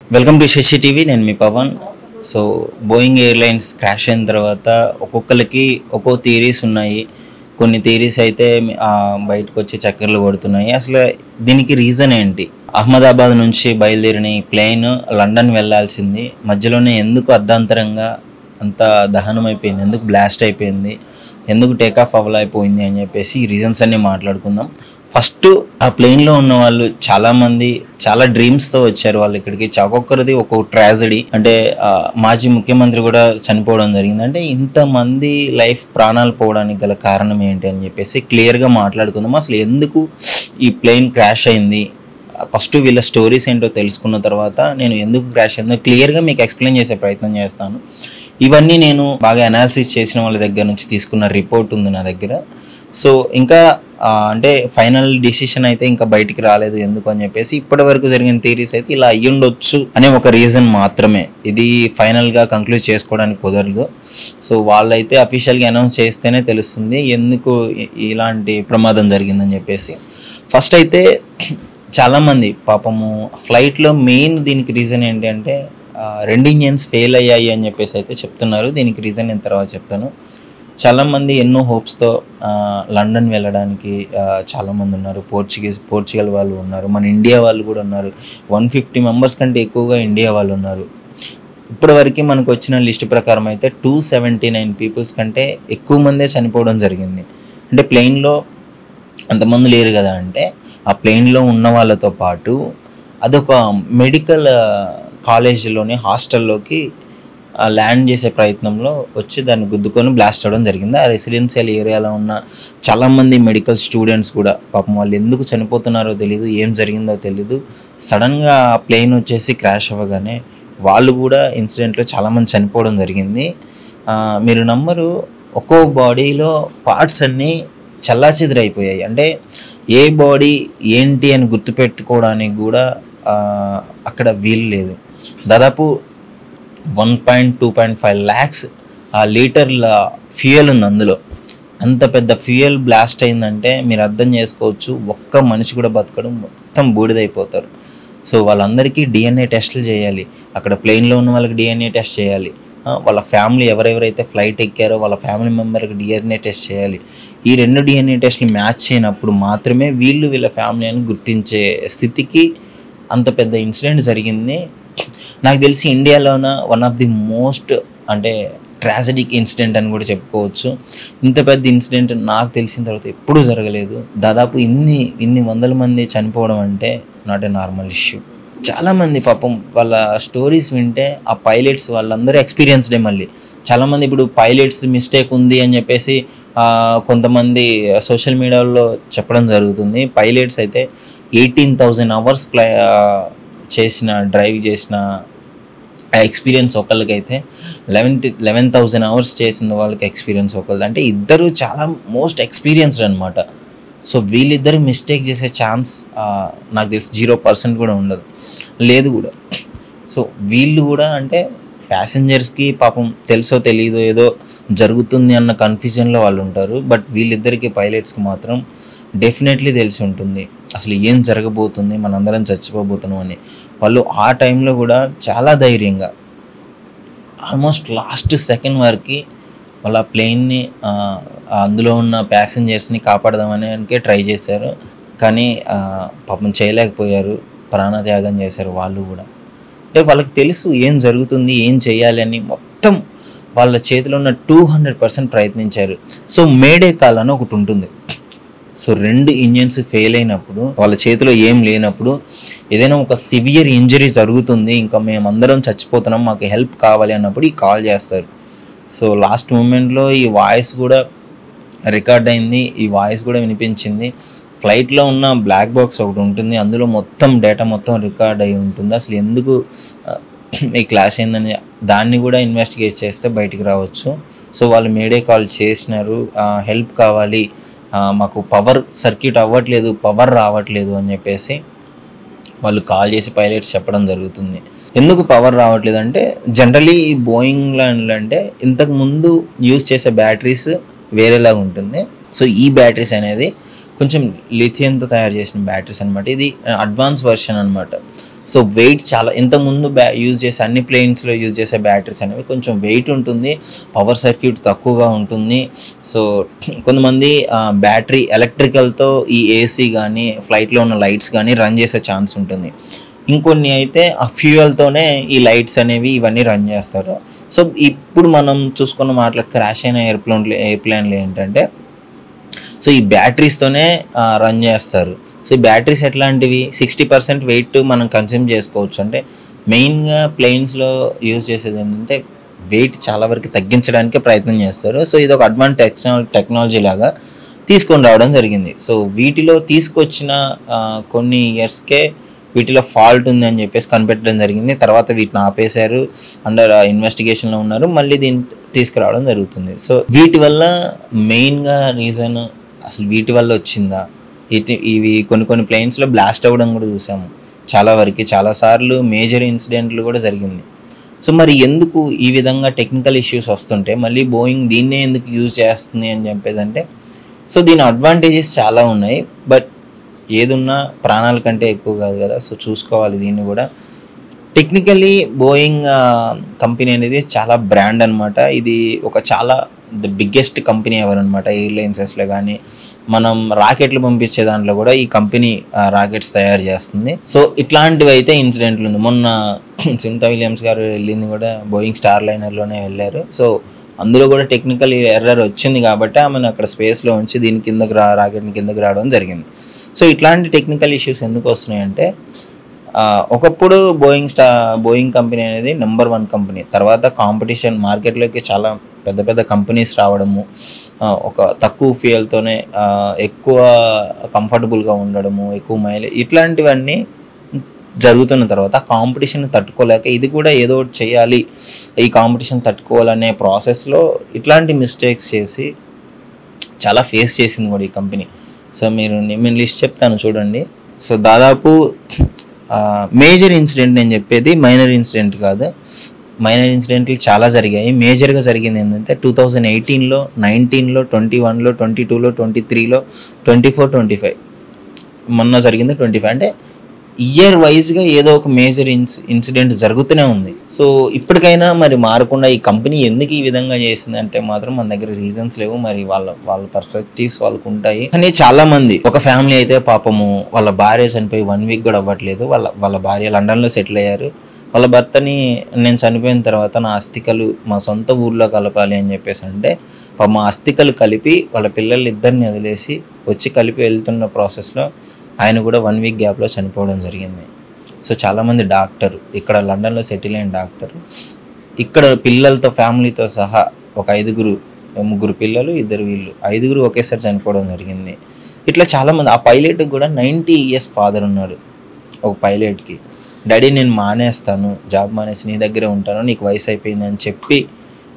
Welcome to Shashi TV. నేను మీ Pawan. So Boeing airlines crash అయిన తర్వాత ఒక్కొక్కరికి ఒక్కో థియరీస్ ఉన్నాయి. కొన్ని థియరీస్ అయితే బయటకు వచ్చి చక్కర్లు కొడుతున్నాయి. అసలు దీనికి రీజన్ ఏంటి? అహ్మదాబాద్ నుంచి బయలుదేరిన ఈ ప్లేన్ లండన్ వెళ్ళాల్సింది మధ్యలోనే ఎందుకు అర్ధాంతరంగా అంత దహనం అయిపోయింది, ఎందుకు బ్లాస్ట్ అయిపోయింది, ఎందుకు టేకాఫ్ అవ్వలేకపోయింది అని చెప్పేసి ఈ రీజన్స్ అన్నీ మాట్లాడుకుందాం. ఫస్ట్ ఆ ప్లేన్లో ఉన్న వాళ్ళు చాలామంది చాలా డ్రీమ్స్తో వచ్చారు. వాళ్ళు ఇక్కడికి ఒక్కొక్కరిది ఒక్కొక్క ట్రాజడీ. అంటే మాజీ ముఖ్యమంత్రి కూడా చనిపోవడం జరిగింది. అంటే ఇంతమంది లైఫ్ ప్రాణాలు పోవడానికి గల కారణం ఏంటి అని చెప్పేసి క్లియర్గా మాట్లాడుకుందాం. అసలు ఎందుకు ఈ ప్లేన్ క్రాష్ అయింది, ఫస్ట్ వీళ్ళ స్టోరీస్ ఏంటో తెలుసుకున్న తర్వాత నేను ఎందుకు క్రాష్ అయిందో క్లియర్గా మీకు ఎక్స్ప్లెయిన్ చేసే ప్రయత్నం చేస్తాను. ఇవన్నీ నేను బాగా అనాలిసిస్ చేసిన వాళ్ళ దగ్గర నుంచి తీసుకున్న రిపోర్ట్ ఉంది నా దగ్గర. సో ఇంకా అంటే ఫైనల్ డిసిషన్ అయితే ఇంకా బయటికి రాలేదు ఎందుకు అని చెప్పేసి. ఇప్పటి వరకు జరిగిన థియరీస్ అయితే ఇలా అయ్యుండొచ్చు అనే ఒక రీజన్ మాత్రమే. ఇది ఫైనల్గా కంక్లూడ్ చేసుకోవడానికి కుదరదు. సో వాళ్ళైతే అఫీషియల్గా అనౌన్స్ చేస్తేనే తెలుస్తుంది ఎందుకు ఇలాంటి ప్రమాదం జరిగిందని చెప్పేసి. ఫస్ట్ అయితే చాలామంది పాపము ఫ్లైట్లో మెయిన్ దీనికి రీజన్ ఏంటి అంటే 2 ఇంజన్స్ ఫెయిల్ అయ్యాయి అని చెప్పేసి అయితే చెప్తున్నారు. దీనికి రీజన్ నేను తర్వాత చెప్తాను. చాలామంది ఎన్నో హోప్స్తో లండన్ వెళ్ళడానికి చాలామంది ఉన్నారు. పోర్చుగల్ వాళ్ళు ఉన్నారు, మన ఇండియా వాళ్ళు కూడా ఉన్నారు. 150 మెంబర్స్ కంటే ఎక్కువగా ఇండియా వాళ్ళు ఉన్నారు. ఇప్పటివరకు మనకు వచ్చిన లిస్ట్ ప్రకారం అయితే 279 పీపుల్స్ కంటే ఎక్కువ మందే చనిపోవడం జరిగింది. అంటే ప్లేన్లో అంతమంది లేరు కదా. అంటే ఆ ప్లేన్లో ఉన్న వాళ్ళతో పాటు అదొక మెడికల్ కాలేజీలోని హాస్టల్లోకి ల్యాండ్ చేసే ప్రయత్నంలో వచ్చి దాన్ని గుద్దుకొని బ్లాస్ట్ అవ్వడం జరిగింది. ఆ రెసిడెన్షియల్ ఏరియాలో ఉన్న చాలామంది మెడికల్ స్టూడెంట్స్ కూడా పాపం వాళ్ళు ఎందుకు చనిపోతున్నారో తెలీదు, ఏం జరిగిందో తెలీదు. సడన్గా ఆ ప్లేన్ వచ్చేసి క్రాష్ అవ్వగానే వాళ్ళు కూడా ఇన్సిడెంట్లో చాలామంది చనిపోవడం జరిగింది. మీరు నమ్మరు, ఒక్కో బాడీలో పార్ట్స్ అన్నీ చల్లాచెదురైపోయాయి. అంటే ఏ బాడీ ఏంటి అని గుర్తుపెట్టుకోవడానికి కూడా అక్కడ వీలు లేదు. దాదాపు 1.2.5 lakhs లీటర్ల ఫ్యూయల్ ఉంది అందులో. అంత పెద్ద ఫ్యూయల్ బ్లాస్ట్ అయిందంటే మీరు అర్థం చేసుకోవచ్చు, ఒక్క మనిషి కూడా బతకడం, మొత్తం బూడిదైపోతారు. సో వాళ్ళందరికీ DNA టెస్టులు చేయాలి. అక్కడ ప్లేన్లో ఉన్న వాళ్ళకి DNA టెస్ట్ చేయాలి. వాళ్ళ ఫ్యామిలీ ఎవరెవరైతే ఫ్లైట్ ఎక్కారో వాళ్ళ ఫ్యామిలీ మెంబర్కి DNA టెస్ట్ చేయాలి. ఈ 2 DNA టెస్టులు మ్యాచ్ చేయనప్పుడు మాత్రమే వీళ్ళ ఫ్యామిలీ అని గుర్తించే స్థితికి అంత పెద్ద ఇన్సిడెంట్ జరిగింది. నాకు తెలిసి ఇండియాలోన వన్ ఆఫ్ ది మోస్ట్ అంటే ట్రాజడిక్ ఇన్సిడెంట్ అని కూడా చెప్పుకోవచ్చు. ఇంత పెద్ద ఇన్సిడెంట్ నాకు తెలిసిన తర్వాత ఎప్పుడూ జరగలేదు. దాదాపు ఇన్ని వందల మంది చనిపోవడం అంటే నాట్ ఏ నార్మల్ ఇష్యూ. చాలామంది పాపం వాళ్ళ స్టోరీస్ వింటే ఆ పైలట్స్ వాళ్ళందరూ ఎక్స్పీరియన్స్డే. మళ్ళీ చాలామంది ఇప్పుడు పైలట్స్ మిస్టేక్ ఉంది అని చెప్పేసి కొంతమంది సోషల్ మీడియాలో చెప్పడం జరుగుతుంది. పైలట్స్ అయితే 18,000 hours డ్రైవ్ చేసిన ఎక్స్పీరియన్స్ ఒకళ్ళకైతే 11,000 hours చేసిన వాళ్ళకి ఎక్స్పీరియన్స్ ఒకళ్ళది. అంటే ఇద్దరు చాలా మోస్ట్ ఎక్స్పీరియన్స్డ్ అనమాట. సో వీళ్ళిద్దరు మిస్టేక్ చేసే ఛాన్స్ నాకు తెలిసి 0% కూడా ఉండదు, లేదు కూడా. సో వీళ్ళు కూడా అంటే ప్యాసింజర్స్కి పాపం తెలుసో తెలీదో ఏదో జరుగుతుంది అన్న కన్ఫ్యూజన్లో వాళ్ళు ఉంటారు. బట్ వీళ్ళిద్దరికి పైలట్స్కి మాత్రం డెఫినెట్లీ తెలిసి ఉంటుంది అసలు ఏం జరగబోతుంది, మనందరం చచ్చిపోబోతున్నాం అని. వాళ్ళు ఆ టైంలో కూడా చాలా ధైర్యంగా ఆల్మోస్ట్ లాస్ట్ సెకండ్ వరకు వాళ్ళ ప్లేన్ని అందులో ఉన్న ప్యాసింజర్స్ని కాపాడదామనే ట్రై చేశారు. కానీ పాపం చేయలేకపోయారు, ప్రాణత్యాగం చేశారు వాళ్ళు కూడా. అంటే వాళ్ళకి తెలుసు ఏం జరుగుతుంది, ఏం చేయాలి అని. మొత్తం వాళ్ళ చేతిలో ఉన్న 200% ప్రయత్నించారు. సో మేడే కాల్ అని ఒకటి ఉంటుంది. సో 2 ఇంజన్స్ ఫెయిల్ అయినప్పుడు, వాళ్ళ చేతిలో ఏం లేనప్పుడు, ఏదైనా ఒక సివియర్ ఇంజరీ జరుగుతుంది, ఇంకా మేమందరం చచ్చిపోతున్నాం, మాకు హెల్ప్ కావాలి అన్నప్పుడు ఈ కాల్ చేస్తారు. సో లాస్ట్ మూమెంట్లో ఈ వాయిస్ కూడా రికార్డ్ అయింది, ఈ వాయిస్ కూడా వినిపించింది. ఫ్లైట్లో ఉన్న బ్లాక్ బాక్స్ ఒకటి ఉంటుంది, అందులో మొత్తం డేటా మొత్తం రికార్డ్ అయి ఉంటుంది. అసలు ఎందుకు ఈ క్లాష్ అయిందని దాన్ని కూడా ఇన్వెస్టిగేట్ చేస్తే బయటికి రావచ్చు. సో వాళ్ళు మేడే కాల్ చేసినారు, హెల్ప్ కావాలి, మాకు పవర్ సర్క్యూట్ అవ్వట్లేదు, పవర్ రావట్లేదు అని చెప్పేసి వాళ్ళు కాల్ చేసి పైలట్స్ చెప్పడం జరుగుతుంది. ఎందుకు పవర్ రావట్లేదు అంటే జనరలీ ఈ బోయింగ్లో అంటే ఇంతకుముందు యూజ్ చేసే బ్యాటరీస్ వేరేలాగా ఉంటుంది. సో ఈ బ్యాటరీస్ అనేది కొంచెం లిథియంతో తయారు చేసిన బ్యాటరీస్ అనమాట. ఇది అడ్వాన్స్ వర్షన్ అనమాట. సో వెయిట్ చాలా ఇంతకుముందు యూజ్ చేసే అన్ని ప్లేన్స్లో యూజ్ చేసే బ్యాటరీస్ అనేవి కొంచెం వెయిట్ ఉంటుంది, పవర్ సర్క్యూట్ తక్కువగా ఉంటుంది. సో కొంతమంది బ్యాటరీ ఎలక్ట్రికల్తో ఈ ఏసీ కానీ ఫ్లైట్లో ఉన్న లైట్స్ కానీ రన్ చేసే ఛాన్స్ ఉంటుంది. ఇంకొన్ని అయితే ఆ ఫ్యూయల్తోనే ఈ లైట్స్ అనేవి ఇవన్నీ రన్ చేస్తారు. సో ఇప్పుడు మనం చూసుకున్న మాటలు క్రాష్ అయిన ఎయిర్ప్లేన్లు ఏంటంటే సో ఈ బ్యాటరీస్తోనే రన్ చేస్తారు. సో ఈ బ్యాటరీస్ ఎట్లాంటివి 60% వెయిట్ మనం కన్స్యూమ్ చేసుకోవచ్చు. అంటే మెయిన్గా ప్లేన్స్లో యూజ్ చేసేది ఏంటంటే వెయిట్ చాలా వరకు తగ్గించడానికే ప్రయత్నం చేస్తారు. సో ఇది ఒక అడ్వాన్స్ టెక్నాలజీ లాగా తీసుకొని రావడం జరిగింది. సో వీటిలో తీసుకొచ్చిన కొన్ని ఇయర్స్కే వీటిలో ఫాల్ట్ ఉంది అని చెప్పేసి కనిపెట్టడం జరిగింది. తర్వాత వీటిని ఆపేశారు, అండర్ ఇన్వెస్టిగేషన్లో ఉన్నారు, మళ్ళీ దీన్ని తీసుకురావడం జరుగుతుంది. సో వీటి వల్ల మెయిన్గా రీజన్ అసలు వీటి వల్ల వచ్చిందా, ఇవి కొన్ని ప్లేన్స్లో బ్లాస్ట్ అవ్వడం కూడా చూసాము చాలా వరకు, చాలాసార్లు మేజర్ ఇన్సిడెంట్లు కూడా జరిగింది. సో మరి ఎందుకు ఈ విధంగా టెక్నికల్ ఇష్యూస్ వస్తుంటే మళ్ళీ బోయింగ్ దీన్నే ఎందుకు యూజ్ చేస్తుంది అని చెప్పేసి అంటే సో దీని అడ్వాంటేజెస్ చాలా ఉన్నాయి, బట్ ఏదున్నా ప్రాణాల కంటే ఎక్కువ కాదు కదా. సో చూసుకోవాలి దీన్ని కూడా. టెక్నికలీ బోయింగ్ కంపెనీ అనేది చాలా బ్రాండ్ అనమాట. ఇది ఒక చాలా ద బిగ్గెస్ట్ కంపెనీ ఎవరనమాట ఎయిర్లైన్సెస్లో కానీ మనం రాకెట్లు పంపించే దాంట్లో కూడా ఈ కంపెనీ రాకెట్స్ తయారు చేస్తుంది. సో ఇట్లాంటివి అయితే ఇన్సిడెంట్లు ఉంది. మొన్న సునీత విలియమ్స్ గారు వెళ్ళింది కూడా బోయింగ్ స్టార్ లైనర్లోనే వెళ్ళారు. సో అందులో కూడా టెక్నికల్ ఎర్రర్ వచ్చింది కాబట్టి ఆమెను అక్కడ స్పేస్లో ఉంచి దీని కిందకి రాకెట్ని కిందకి రావడం జరిగింది. సో ఇట్లాంటి టెక్నికల్ ఇష్యూస్ ఎందుకు వస్తున్నాయంటే ఒకప్పుడు బోయింగ్ కంపెనీ అనేది నెంబర్ 1 కంపెనీ. తర్వాత కాంపిటీషన్ మార్కెట్లోకి చాలా పెద్ద కంపెనీస్ రావడము, ఒక తక్కువ ఫ్యూయల్తోనే ఎక్కువ కంఫర్టబుల్గా ఉండడము, ఎక్కువ మైలేజ్, ఇట్లాంటివన్నీ జరుగుతున్న తర్వాత కాంపిటీషన్ తట్టుకోలేక ఇది కూడా ఏదో ఒకటి చేయాలి, ఈ కాంపిటీషన్ తట్టుకోవాలనే ప్రాసెస్లో ఇట్లాంటి మిస్టేక్స్ చేసి చాలా ఫేస్ చేసింది కూడా ఈ కంపెనీ. సో నేను లిస్ట్ చెప్తాను చూడండి. సో దాదాపు మేజర్ ఇన్సిడెంట్ నేను చెప్పేది మైనర్ ఇన్సిడెంట్ కాదు. మైనర్ ఇన్సిడెంట్లు చాలా జరిగాయి. మేజర్గా జరిగింది ఏంటంటే 2018లో, 19లో, 21లో, 22లో, 23లో, 24, 25 మొన్న జరిగింది 25. అంటే ఇయర్ వైజ్గా ఏదో ఒక మేజర్ ఇన్సిడెంట్ జరుగుతూనే ఉంది. సో ఇప్పటికైనా మరి మారకుండా ఈ కంపెనీ ఎందుకు ఈ విధంగా చేసింది అంటే మాత్రం మన దగ్గర రీజన్స్ లేవు. మరి వాళ్ళ పర్స్పెక్టివ్స్ వాళ్ళకు ఉంటాయి. కానీ చాలా మంది ఒక ఫ్యామిలీ అయితే పాపము వాళ్ళ భార్య చనిపోయి 1 వీక్ కూడా అవ్వట్లేదు. వాళ్ళ భార్య లండన్లో సెటిల్ అయ్యారు. వాళ్ళ భర్తని నేను చనిపోయిన తర్వాత నా అస్థికలు మా సొంత ఊర్లో కలపాలి అని చెప్పేసి అంటే మా అస్థికలు కలిపి వాళ్ళ పిల్లలు ఇద్దరిని వదిలేసి వచ్చి కలిపి వెళ్తున్న ప్రాసెస్లో ఆయన కూడా 1 వీక్ గ్యాప్లో చనిపోవడం జరిగింది. సో చాలామంది డాక్టర్ ఇక్కడ లండన్లో సెటిల్ అయిన డాక్టర్ ఇక్కడ పిల్లలతో ఫ్యామిలీతో సహా ఒక 5 పిల్లలు 2 వీళ్ళు 5 ఒకేసారి చనిపోవడం జరిగింది. ఇట్లా చాలామంది. ఆ పైలట్కి కూడా 90 years ఫాదర్ ఉన్నాడు. ఒక పైలట్కి డాడీ నేను మానేస్తాను, జాబ్ మానేసి నీ దగ్గరే ఉంటాను, నీకు వయసు అయిపోయింది అని చెప్పి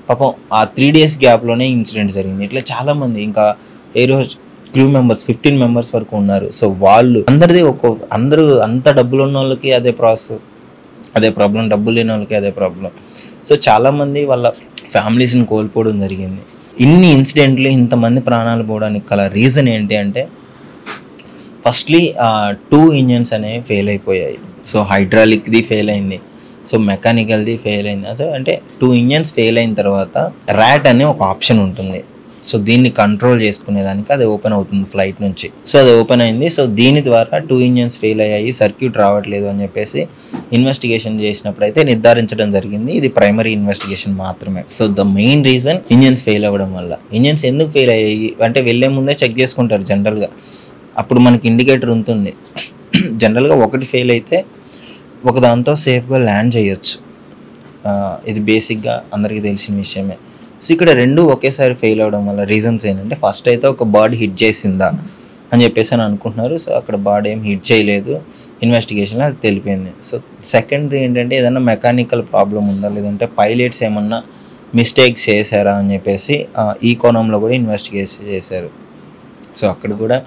పాపం ఆ 3 days గ్యాప్లోనే ఇన్సిడెంట్ జరిగింది. ఇట్లా చాలామంది ఇంకా క్రూ మెంబర్స్ 15 members వరకు ఉన్నారు. సో వాళ్ళు అందరూ అంత డబ్బులు ఉన్న వాళ్ళకి అదే ప్రాబ్లం, డబ్బులు లేని వాళ్ళకి అదే ప్రాబ్లం. సో చాలామంది వాళ్ళ ఫ్యామిలీస్ని కోల్పోవడం జరిగింది. ఇన్ని ఇన్సిడెంట్లు ఇంతమంది ప్రాణాలు పోవడానికి గల రీజన్ ఏంటి అంటే ఫస్ట్లీ 2 ఇంజన్స్ అనేవి ఫెయిల్ అయిపోయాయి. సో హైడ్రాలిక్ది ఫెయిల్ అయింది, సో మెకానికల్ది ఫెయిల్ అయింది. అసలు అంటే 2 ఇంజన్స్ ఫెయిల్ అయిన తర్వాత ర్యాట్ అనే ఒక ఆప్షన్ ఉంటుంది. సో దీన్ని కంట్రోల్ చేసుకునేదానికి అది ఓపెన్ అవుతుంది ఫ్లైట్ నుంచి. సో అది ఓపెన్ అయింది. సో దీని ద్వారా 2 ఇంజన్స్ ఫెయిల్ అయ్యాయి, సర్క్యూట్ రావట్లేదు అని చెప్పేసి ఇన్వెస్టిగేషన్ చేసినప్పుడు అయితే నిర్ధారించడం జరిగింది. ఇది ప్రైమరీ ఇన్వెస్టిగేషన్ మాత్రమే. So the main reason engines fail అవ్వడం వల్ల. ఇంజన్స్ ఎందుకు ఫెయిల్ అయ్యాయి అంటే వెళ్ళే ముందే చెక్ చేసుకుంటారు జనరల్గా. అప్పుడు మనకి ఇండికేటర్ ఉంటుంది. జనరల్గా ఒకటి ఫెయిల్ అయితే ఒక దాంతో సేఫ్గా ల్యాండ్ చేయొచ్చు. ఇది బేసిక్గా అందరికీ తెలిసిన విషయమే. సో ఇక్కడ 2 ఒకేసారి ఫెయిల్ అవ్వడం వల్ల రీజన్స్ ఏంటంటే ఫస్ట్ అయితే ఒక బర్డ్ హిట్ చేసిందా అని చెప్పేసి అని అనుకుంటున్నారు. సో అక్కడ బర్డ్ ఏం హిట్ చేయలేదు, ఇన్వెస్టిగేషన్లో అది తెలిపింది. సో సెకండరీ ఏంటంటే ఏదైనా మెకానికల్ ప్రాబ్లం ఉందా లేదంటే పైలట్స్ ఏమన్నా మిస్టేక్స్ చేశారా అని చెప్పేసి ఈ కోణంలో కూడా ఇన్వెస్టిగేషన్ చేశారు. సో అక్కడ కూడా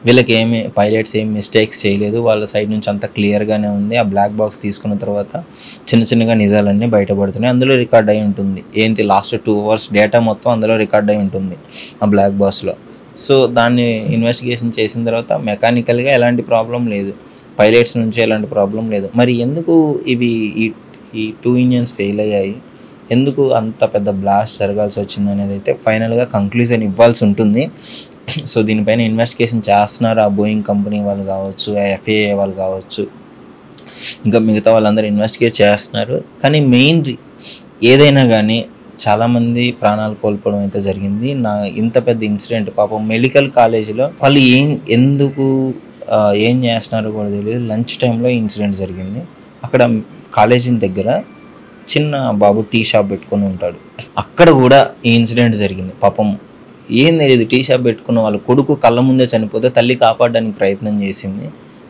వీళ్ళకి పైలట్స్ ఏమి మిస్టేక్స్ చేయలేదు, వాళ్ళ సైడ్ నుంచి అంతా క్లియర్గానే ఉంది. ఆ బ్లాక్ బాక్స్ తీసుకున్న తర్వాత చిన్నగా నిజాలన్నీ బయటపడుతున్నాయి. అందులో రికార్డ్ అయి ఉంటుంది ఏంటి లాస్ట్ 2 hours డేటా మొత్తం అందులో రికార్డ్ అయి ఉంటుంది ఆ బ్లాక్ బాక్స్లో. సో దాన్ని ఇన్వెస్టిగేషన్ చేసిన తర్వాత మెకానికల్గా ఎలాంటి ప్రాబ్లం లేదు, పైలట్స్ నుంచి ఎలాంటి ప్రాబ్లం లేదు. మరి ఎందుకు ఇవి ఈ 2 ఇంజిన్స్ ఫెయిల్ అయ్యాయి, ఎందుకు అంత పెద్ద బ్లాస్ట్ జరగాల్సి వచ్చింది అనేది అయితే ఫైనల్గా కంక్లూజన్ ఇవ్వాల్సి ఉంటుంది. సో దీనిపైన ఇన్వెస్టిగేషన్ చేస్తున్నారు. ఆ బోయింగ్ కంపెనీ వాళ్ళు కావచ్చు, ఆ FAA వాళ్ళు కావచ్చు, ఇంకా మిగతా వాళ్ళందరూ ఇన్వెస్టిగేట్ చేస్తున్నారు. కానీ మెయిన్ ఏదైనా కానీ చాలామంది ప్రాణాలు కోల్పోవడం అయితే జరిగింది. ఇంత పెద్ద ఇన్సిడెంట్ పాపం మెడికల్ కాలేజీలో వాళ్ళు ఎందుకు ఏం చేస్తున్నారో కూడా తెలియదు. లంచ్ టైంలో ఇన్సిడెంట్ జరిగింది. అక్కడ కాలేజీ దగ్గర చిన్న బాబు టీ షాప్ పెట్టుకొని ఉంటాడు. అక్కడ కూడా ఈ ఇన్సిడెంట్ జరిగింది. పాపం ఏం తెలియదు, టీ షాప్ పెట్టుకున్న వాళ్ళ కొడుకు కళ్ళ ముందే చనిపోతే తల్లి కాపాడడానికి ప్రయత్నం చేసింది.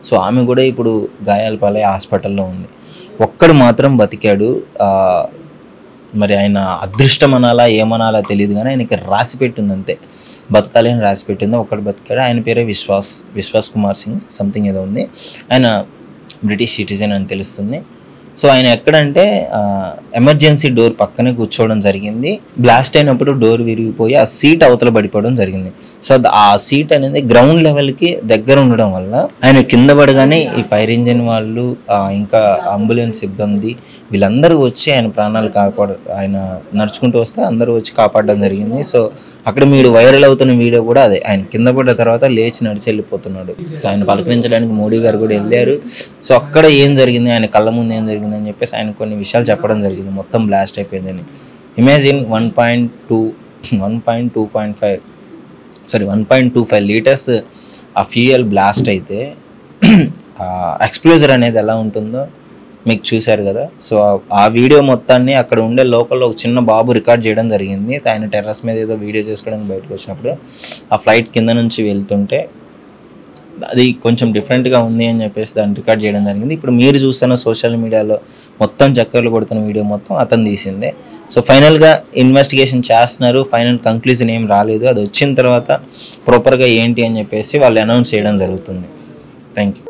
సో ఆమె కూడా ఇప్పుడు గాయాల పాలై హాస్పిటల్లో ఉంది. ఒక్కడు మాత్రం బతికాడు. మరి ఆయన అదృష్టం అనాలా ఏమనాలా తెలియదు, కానీ ఆయనకి రాసి పెట్టింది అంతే, బతకాలి అని రాసి పెట్టింది. ఒక్కడు బతికాడు. ఆయన పేరే విశ్వాస్ కుమార్ సింగ్ సంథింగ్ ఏదో ఉంది. ఆయన బ్రిటిష్ సిటిజన్ అని తెలుస్తుంది. సో ఆయన ఎక్కడంటే ఎమర్జెన్సీ డోర్ పక్కనే కూర్చోవడం జరిగింది. బ్లాస్ట్ అయినప్పుడు డోర్ విరిగిపోయి ఆ సీట్ అవతల పడిపోవడం జరిగింది. సో ఆ సీట్ అనేది గ్రౌండ్ లెవెల్కి దగ్గర ఉండడం వల్ల ఆయన కింద పడగానే ఈ ఫైర్ ఇంజిన్ వాళ్ళు ఇంకా అంబులెన్స్ సిబ్బంది వీళ్ళందరూ వచ్చి ఆయన ప్రాణాలు ఆయన నడుచుకుంటూ వస్తే అందరూ వచ్చి కాపాడడం జరిగింది. సో అక్కడ మీరు వైరల్ అవుతున్న వీడియో కూడా అదే, ఆయన కింద పడ్డ తర్వాత లేచి నడిచి వెళ్ళిపోతున్నాడు. సో ఆయన పలకరించడానికి మోడీ గారు కూడా వెళ్ళారు. సో అక్కడ ఏం జరిగింది, ఆయన కళ్ళ ముందు ఏం జరిగింది అని చెప్పేసి ఆయన కొన్ని విషయాలు చెప్పడం జరిగింది. మొత్తం బ్లాస్ట్ అయిపోయిందని. ఇమాజిన్ 1.25 లీటర్స్ ఆ ఫ్యూయల్ బ్లాస్ట్ అయితే ఎక్స్ప్లోజర్ అనేది ఎలా ఉంటుందో మీకు చూశారు కదా. సో ఆ వీడియో మొత్తాన్ని అక్కడ ఉండే లోకల్లో ఒక చిన్న బాబు రికార్డ్ చేయడం జరిగింది. ఆయన టెర్రస్ మీద ఏదో వీడియో చేసుకోవడానికి బయటకు వచ్చినప్పుడు ఆ ఫ్లైట్ కింద నుంచి వెళ్తుంటే అది కొంచెం డిఫరెంట్గా ఉంది అని చెప్పేసి దాన్ని రికార్డ్ చేయడం జరిగింది. ఇప్పుడు మీరు చూస్తున్న సోషల్ మీడియాలో మొత్తం చక్కర్లు కొడుతున్న వీడియో మొత్తం అతను తీసిందే. సో ఫైనల్గా ఇన్వెస్టిగేషన్ చేస్తున్నారు. ఫైనల్ కంక్లూజన్ ఏం రాలేదు. అది వచ్చిన తర్వాత ప్రాపర్గా ఏంటి అని చెప్పేసి వాళ్ళు అనౌన్స్ చేయడం జరుగుతుంది. Thank you.